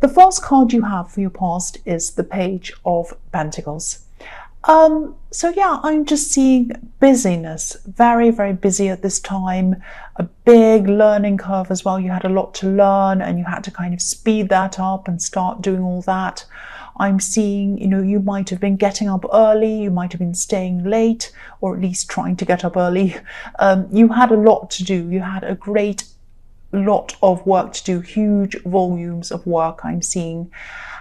The first card you have for your past is the Page of Pentacles. So yeah, I'm just seeing busyness, very, very busy at this time, a big learning curve as well. You had a lot to learn and you had to kind of speed that up and start doing all that. I'm seeing, you might have been getting up early, you might have been staying late, or at least trying to get up early. You had a lot to do. You had a great lot of work to do, huge volumes of work I'm seeing.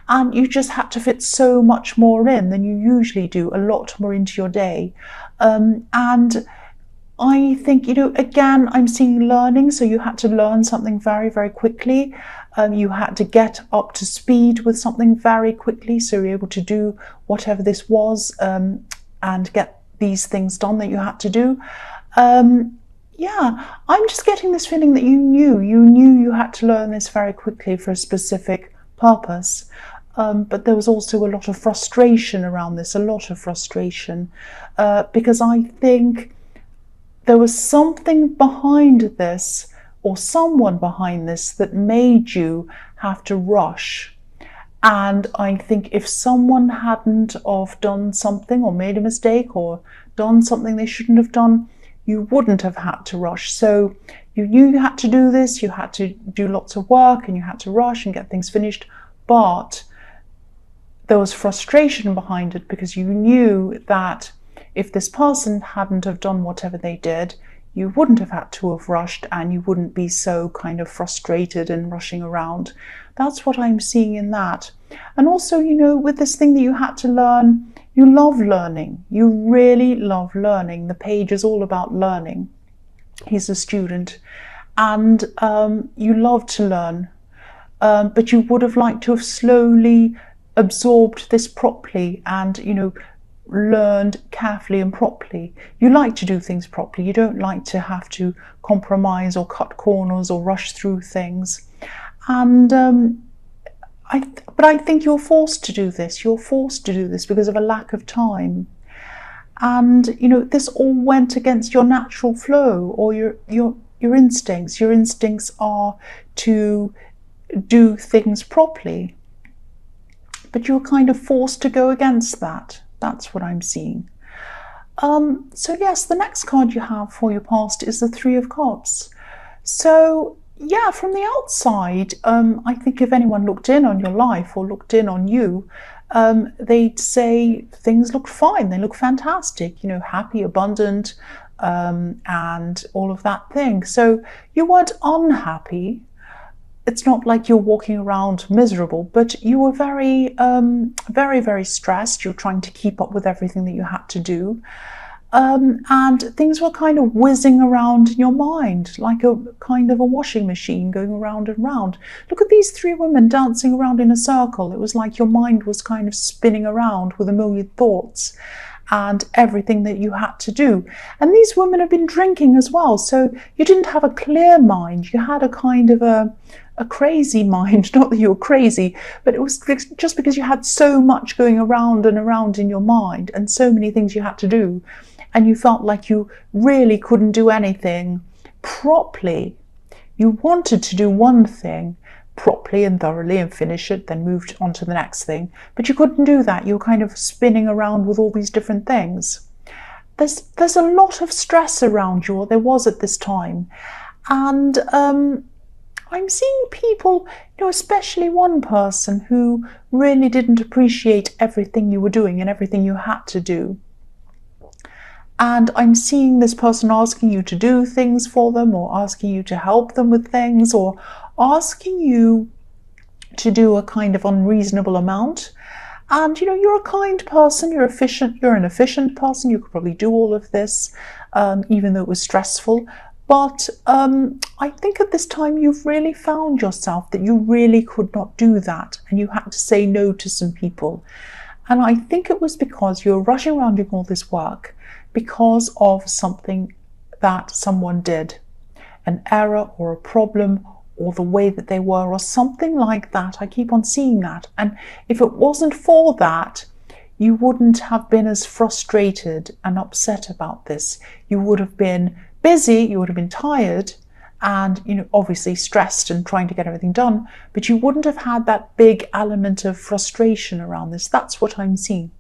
And you just had to fit so much more in than you usually do, a lot more into your day. And I think, again, I'm seeing learning. So you had to learn something very, very quickly. You had to get up to speed with something very quickly. So you're able to do whatever this was and get these things done that you had to do. Yeah, I'm just getting this feeling that you knew you had to learn this very quickly for a specific purpose. But there was also a lot of frustration around this, because I think there was something behind this, or someone behind this, that made you have to rush. And I think if someone hadn't have done something, or made a mistake, or done something they shouldn't have done, you wouldn't have had to rush. So you knew you had to do this, you had to do lots of work, and you had to rush and get things finished, but there was frustration behind it, because you knew that if this person hadn't have done whatever they did, you wouldn't have had to have rushed, and you wouldn't be so kind of frustrated and rushing around. That's what I'm seeing in that. And also, with this thing that you had to learn, you love learning. You really love learning. The Page is all about learning. He's a student, and you love to learn, but you would have liked to have slowly absorbed this properly and, learned carefully and properly. You like to do things properly. You don't like to have to compromise or cut corners or rush through things. And but I think you're forced to do this. You're forced to do this because of a lack of time. And, this all went against your natural flow, or your instincts. Your instincts are to do things properly. But you're kind of forced to go against that. That's what I'm seeing. So yes, the next card you have for your past is the Three of Cups. So yeah, from the outside, I think if anyone looked in on your life or looked in on you, they'd say things look fine. They look fantastic, happy, abundant, and all of that thing. So you weren't unhappy. It's not like you're walking around miserable, but you were very, very, very stressed. You're trying to keep up with everything that you had to do. And things were kind of whizzing around in your mind, like a kind of a washing machine going around and round. Look at these three women dancing around in a circle. It was like your mind was kind of spinning around with a million thoughts and everything that you had to do. And these women have been drinking as well, so you didn't have a clear mind. You had a kind of a crazy mind. Not that you were crazy, but it was just because you had so much going around and around in your mind and so many things you had to do, and you felt like you really couldn't do anything properly. You wanted to do one thing properly and thoroughly and finish it, then moved on to the next thing, but you couldn't do that. You were kind of spinning around with all these different things. There's a lot of stress around you, or there was at this time, and I'm seeing people, especially one person who really didn't appreciate everything you were doing and everything you had to do. And I'm seeing this person asking you to do things for them, or asking you to help them with things, or asking you to do a kind of unreasonable amount. And, you're a kind person, you're an efficient person, you could probably do all of this, even though it was stressful. But I think at this time you've really found yourself that you really could not do that, and you had to say no to some people. And I think it was because you were rushing around doing all this work because of something that someone did, an error or a problem, or the way that they were, or something like that. I keep on seeing that. And if it wasn't for that, you wouldn't have been as frustrated and upset about this. You would have been busy, you would have been tired, and, obviously stressed and trying to get everything done, but you wouldn't have had that big element of frustration around this. That's what I'm seeing.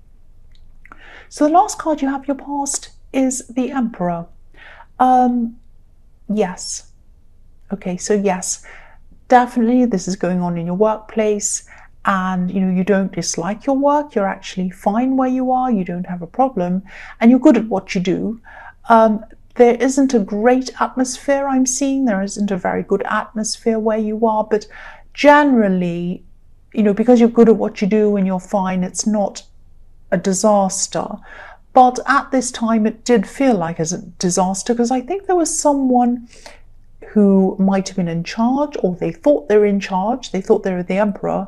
So the last card you have, your past, is the Emperor. Yes. Okay, so yes, definitely this is going on in your workplace, and you don't dislike your work. You're actually fine where you are. You don't have a problem, and you're good at what you do. There isn't a great atmosphere I'm seeing. There isn't a very good atmosphere where you are, but generally, because you're good at what you do and you're fine, it's not a disaster. But at this time, it did feel like a disaster, because I think there was someone who might have been in charge, or they thought they were in charge. They thought they were the Emperor.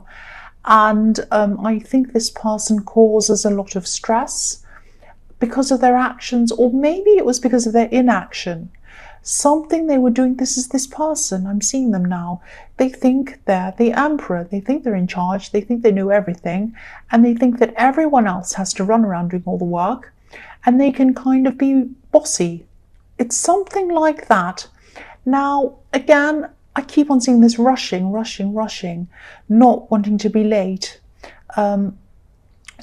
And I think this person causes a lot of stress because of their actions, or maybe it was because of their inaction. Something they were doing. This is this person. I'm seeing them now. They think they're the Emperor. They think they're in charge. They think they know everything. And they think that everyone else has to run around doing all the work. And they can kind of be bossy. It's something like that. Now, again, I keep on seeing this rushing, not wanting to be late.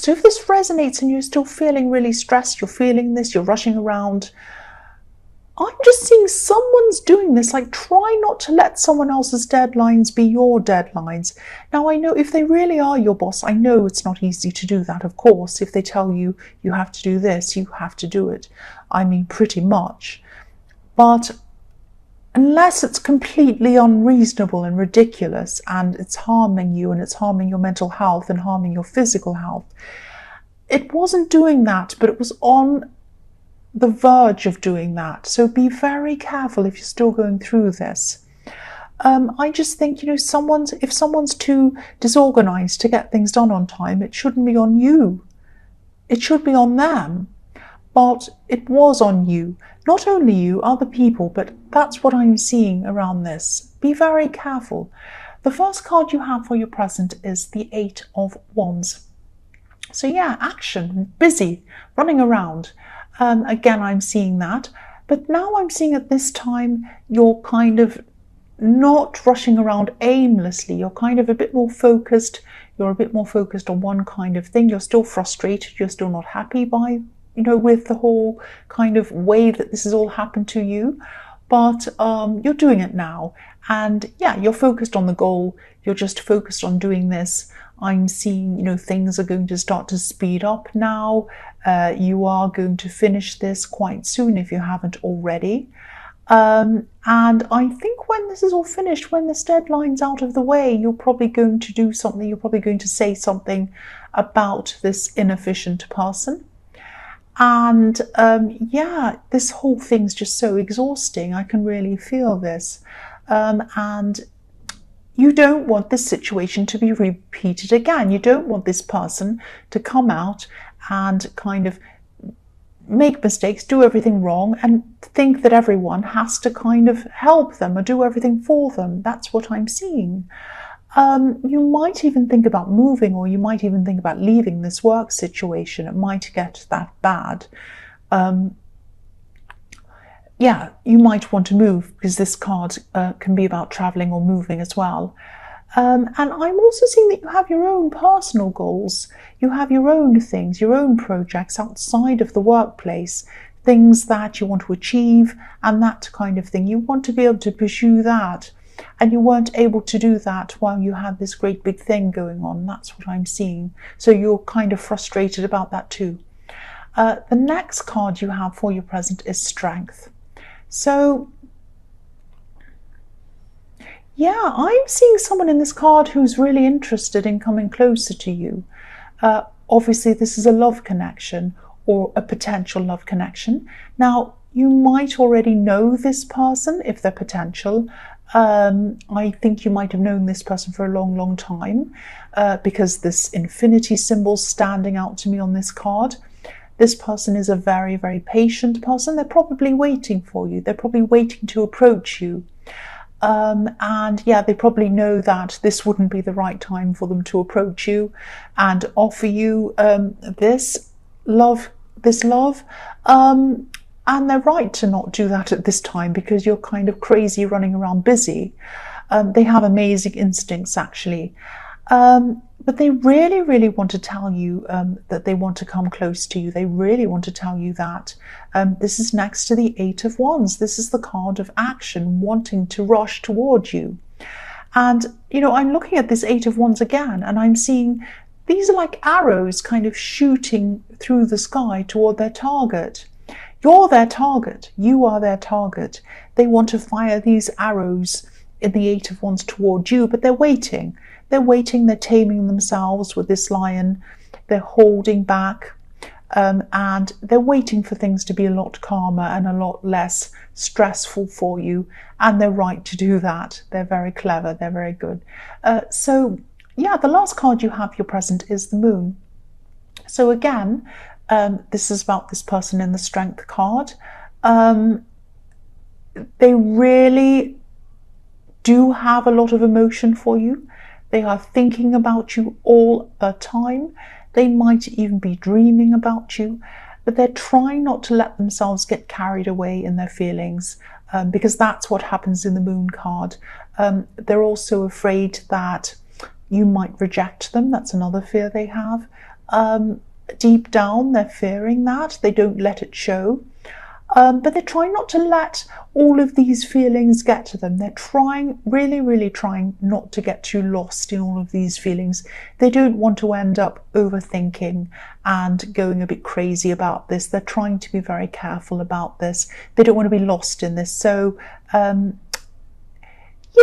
So if this resonates and you're still feeling really stressed, you're feeling this, you're rushing around, I'm just seeing someone's doing this. Like, try not to let someone else's deadlines be your deadlines. Now, I know if they really are your boss, I know it's not easy to do that, of course. If they tell you, you have to do this, you have to do it. I mean, pretty much. But unless it's completely unreasonable and ridiculous, and it's harming you, and it's harming your mental health and harming your physical health, it wasn't doing that, but it was on the verge of doing that. So be very careful if you're still going through this. I just think, if someone's too disorganized to get things done on time, it shouldn't be on you. It should be on them. But it was on you. Not only you, other people, but that's what I'm seeing around this. Be very careful. The first card you have for your present is the 8 of Wands. So yeah, action, busy, running around. Again, I'm seeing that. But now I'm seeing at this time, you're kind of not rushing around aimlessly. You're kind of a bit more focused. You're a bit more focused on one kind of thing. You're still frustrated. You're still not happy with the whole kind of way that this has all happened to you. But you're doing it now. And yeah, you're focused on the goal. You're just focused on doing this. I'm seeing, things are going to start to speed up now. You are going to finish this quite soon if you haven't already. And I think when this is all finished, when this deadline's out of the way, you're probably going to do something. You're probably going to say something about this inefficient person. And yeah, this whole thing's just so exhausting. I can really feel this. And you don't want this situation to be repeated again. You don't want this person to come out and kind of make mistakes, do everything wrong, and think that everyone has to kind of help them or do everything for them. That's what I'm seeing. You might even think about moving, or you might even think about leaving this work situation. It might get that bad. Yeah, you might want to move, because this card can be about traveling or moving as well. And I'm also seeing that you have your own personal goals. You have your own things, your own projects outside of the workplace, things that you want to achieve and that kind of thing. You want to be able to pursue that. And you weren't able to do that while you had this great big thing going on. That's what I'm seeing. So you're kind of frustrated about that too. The next card you have for your present is Strength. So yeah, I'm seeing someone in this card who's really interested in coming closer to you. Obviously, this is a love connection, or a potential love connection. Now, you might already know this person if they're potential. I think you might have known this person for a long, long time, because this infinity symbol's standing out to me on this card. This person is a very, very patient person. They're probably waiting for you. They're probably waiting to approach you. And yeah, they probably know that this wouldn't be the right time for them to approach you and offer you this love. And they're right to not do that at this time because you're kind of crazy running around busy. They have amazing instincts, actually. But they really, really want to tell you that they want to come close to you. They really want to tell you that. This is next to the Eight of Wands. This is the card of action, wanting to rush toward you. And, you know, I'm looking at this Eight of Wands again, and I'm seeing these are like arrows kind of shooting through the sky toward their target. You're their target. You are their target. They want to fire these arrows in the Eight of Wands toward you, but they're waiting. They're waiting, they're taming themselves with this lion, they're holding back, and they're waiting for things to be a lot calmer and a lot less stressful for you, and they're right to do that. They're very clever, they're very good. So yeah, the last card you have, your present, is the Moon. So again, this is about this person in the Strength card. They really do have a lot of emotion for you. They are thinking about you all the time. They might even be dreaming about you, but they're trying not to let themselves get carried away in their feelings, because that's what happens in the Moon card. They're also afraid that you might reject them. That's another fear they have. Deep down, they're fearing that. They don't let it show. But they're trying not to let all of these feelings get to them. They're trying, really, really trying not to get too lost in all of these feelings. They don't want to end up overthinking and going a bit crazy about this. They're trying to be very careful about this. They don't want to be lost in this. So,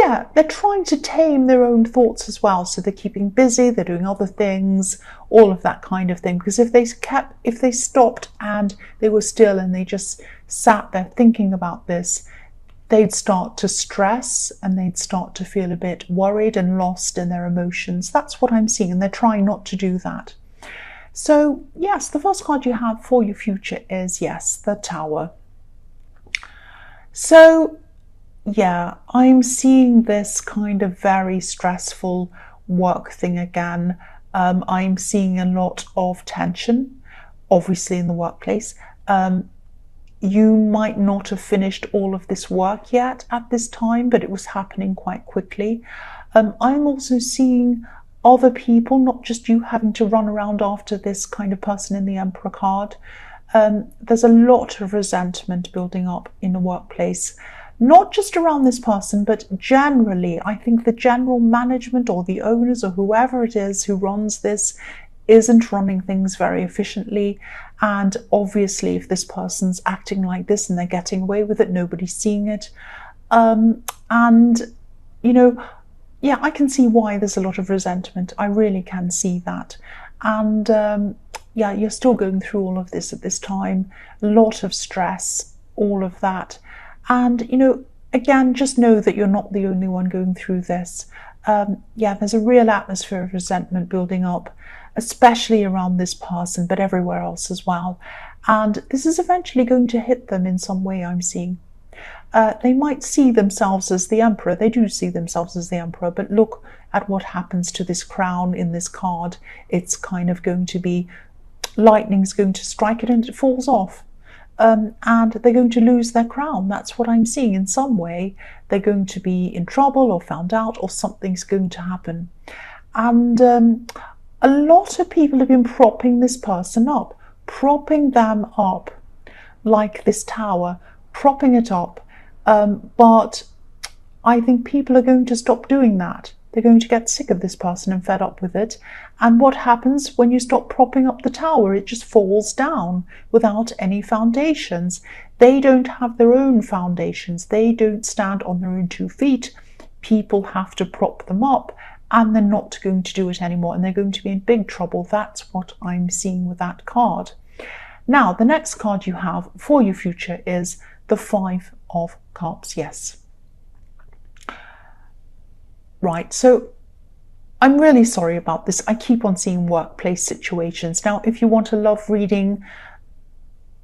yeah, they're trying to tame their own thoughts as well. So they're keeping busy, they're doing other things, all of that kind of thing. Because if they stopped and they were still and they just sat there thinking about this, they'd start to stress and they'd start to feel a bit worried and lost in their emotions. That's what I'm seeing, and they're trying not to do that. So yes, the first card you have for your future is, yes, the Tower. So yeah, I'm seeing this kind of very stressful work thing again. I'm seeing a lot of tension, obviously, in the workplace. You might not have finished all of this work yet at this time, but it was happening quite quickly. I'm also seeing other people, not just you, having to run around after this kind of person in the Emperor card. There's a lot of resentment building up in the workplace. Not just around this person, but generally. I think the general management or the owners or whoever it is who runs this isn't running things very efficiently. And obviously, if this person's acting like this and they're getting away with it, nobody's seeing it. And, you know, yeah, I can see why there's a lot of resentment. I really can see that. And yeah, you're still going through all of this at this time. A lot of stress, all of that. And, you know, again, just know that you're not the only one going through this. Yeah, there's a real atmosphere of resentment building up, especially around this person, but everywhere else as well. And this is eventually going to hit them in some way, I'm seeing. They might see themselves as the Emperor. They do see themselves as the Emperor, but look at what happens to this crown in this card. It's kind of going to be, lightning's going to strike it and it falls off. And they're going to lose their crown. That's what I'm seeing. In some way, they're going to be in trouble or found out, or something's going to happen. And a lot of people have been propping this person up, propping them up, like this tower, propping it up. But I think people are going to stop doing that. They're going to get sick of this person and fed up with it. And what happens when you stop propping up the tower? It just falls down without any foundations. They don't have their own foundations. They don't stand on their own 2 feet. People have to prop them up, and they're not going to do it anymore, and they're going to be in big trouble. That's what I'm seeing with that card. Now, the next card you have for your future is the Five of Cups. Yes. Right, so I'm really sorry about this. I keep on seeing workplace situations. Now, if you want a love reading,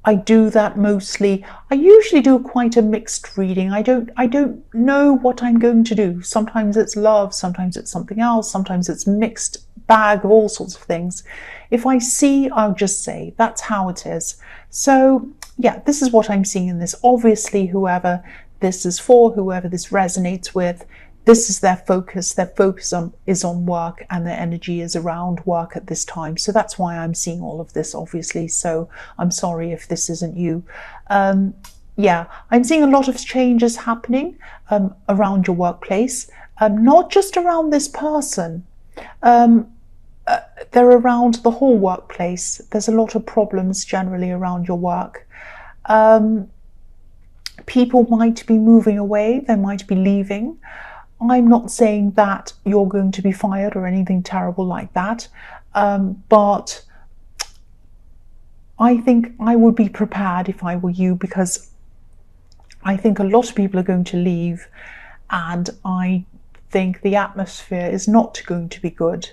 I do that mostly. I usually do quite a mixed reading. I don't know what I'm going to do. Sometimes it's love, sometimes it's something else, sometimes it's mixed bag of all sorts of things. If I see, I'll just say that's how it is. So yeah, this is what I'm seeing in this. Obviously, whoever this is for, whoever this resonates with, this is their focus. Their focus is on work, and their energy is around work at this time. So that's why I'm seeing all of this, obviously. So I'm sorry if this isn't you. Yeah, I'm seeing a lot of changes happening around your workplace, not just around this person. They're around the whole workplace. There's a lot of problems generally around your work. People might be moving away, they might be leaving. I'm not saying that you're going to be fired or anything terrible like that, but I think I would be prepared if I were you, because I think a lot of people are going to leave, and I think the atmosphere is not going to be good.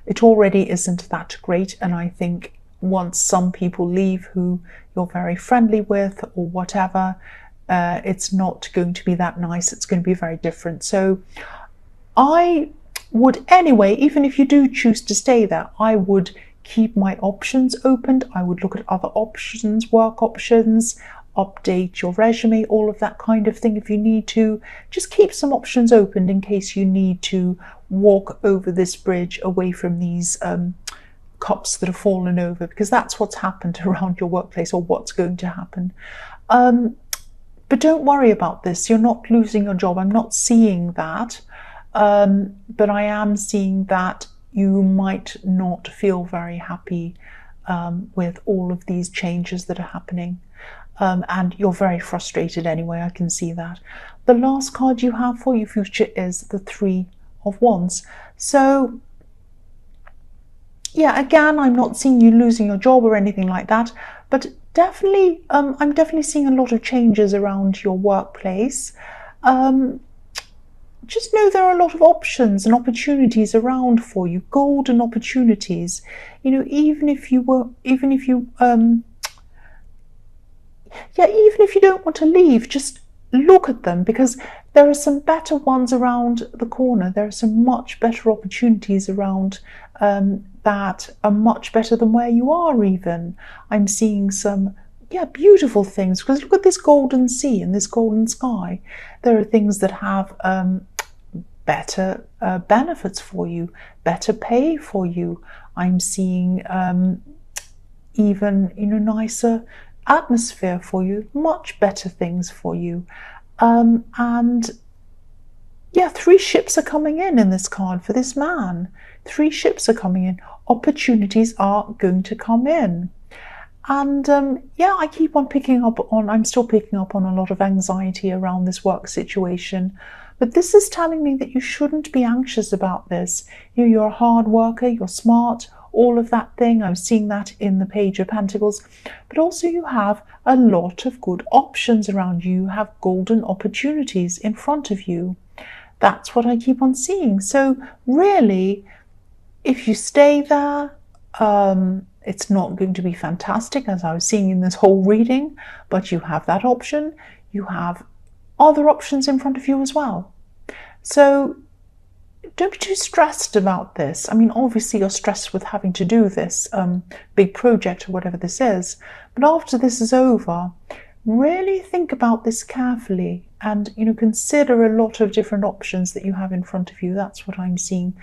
It already isn't that great, and I think once some people leave who you're very friendly with or whatever, it's not going to be that nice. It's going to be very different. So I would anyway, even if you do choose to stay there, I would keep my options opened. I would look at other options, work options, update your resume, all of that kind of thing. If you need to, just keep some options open in case you need to walk over this bridge away from these cups that have fallen over, because that's what's happened around your workplace, or what's going to happen. But don't worry about this. You're not losing your job. I'm not seeing that. But I am seeing that you might not feel very happy with all of these changes that are happening. And you're very frustrated anyway, I can see that. The last card you have for your future is the Three of Wands. So, yeah, again, I'm not seeing you losing your job or anything like that, but definitely, I'm definitely seeing a lot of changes around your workplace. Just know there are a lot of options and opportunities around for you, golden opportunities. You know, even if you don't want to leave, just look at them, because there are some better ones around the corner. There are some much better opportunities around that are much better than where you are even. I'm seeing some beautiful things, because look at this golden sea and this golden sky. There are things that have better benefits for you, better pay for you. I'm seeing even nicer atmosphere for you, much better things for you. And yeah, 3 ships are coming in this card for this man. 3 ships are coming in. Opportunities are going to come in. And yeah, I'm still picking up on a lot of anxiety around this work situation. But this is telling me that you shouldn't be anxious about this. You're a hard worker, you're smart, all of that thing. I'm seeing that in the Page of Pentacles. But also you have a lot of good options around you. You have golden opportunities in front of you. That's what I keep on seeing. So really, if you stay there, it's not going to be fantastic, as I was seeing in this whole reading, but you have that option. You have other options in front of you as well. So don't be too stressed about this. I mean, obviously you're stressed with having to do this big project or whatever this is, but after this is over, really think about this carefully and consider a lot of different options that you have in front of you. That's what I'm seeing.